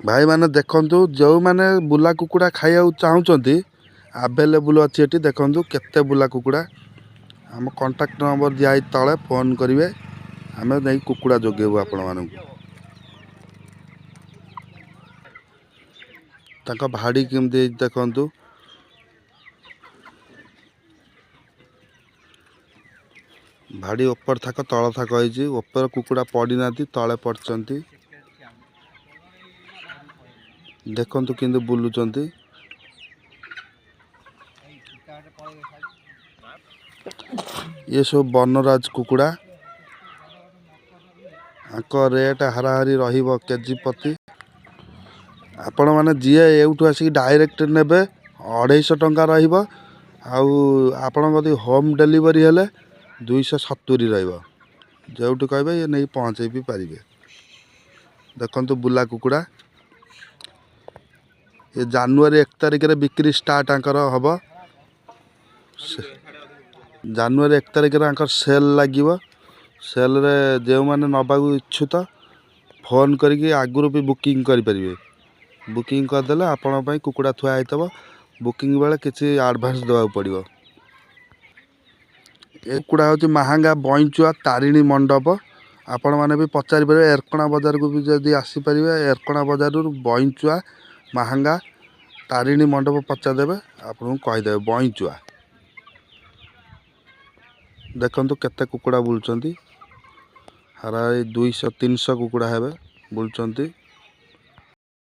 भाई मैंने देखंतु जो मैंने बुला कुकुड़ा खाइया चाहूँगी आवेलेबल अच्छी एटी देखंतु केते बुला कुकुड़ा आम कांटेक्ट नंबर दिखाई तले फोन करेंगे आम नहीं कुकुड़ा जोगेबू आपण मानक भाड़ी केमती देखंतु भाड़ी ऊपर थाक तल थाक होती ऊपर कुकुड़ा पड़ी ना तले पड़ती देखंतु किंतु बुलुचंती ये सब बनराज कुकुड़ा आक रेट हाराहारी रहिबो केजी प्रति आपण मैंने जी एवठू आसिक डायरेक्ट नेबे 250 टंका रहिबो आउ आपण कदी होम डिलीवरी हेले 270 रहिबो जोठू कहबे ये नहीं पहुँचे भी पारिबे। देखंतु बुला कुकुड़ा ये जनवरी 1 तारिख रे बिक्री स्टार्ट आंकर हम जनवरी 1 तारिख रे आंकर सेल लगिवो सेल रे जो मैंने नबाकू इच्छुत फोन करके आगुरी भी बुकिंग करें बुकिंग करदेले आपण पाई कुकुड़ा थुआ होइतबो बुकिंग बेले किसी एडवांस देवा पड़ो। ए कुकुड़ा होची महांगा बईचुआ तारिणी मंडप आपण माने भी पचारि पारे एरकणा बाजार को भी जदि आसी परिबे एरकणा बाजार रु बईचुआ महांगा तारिणी मंडप पचारदेवे आपन कहीदेवे बईचुआ। देखंतु केते कुकुड़ा बुलचंती हारा 200-300 कुकुड़ा हेबे बुलचंती।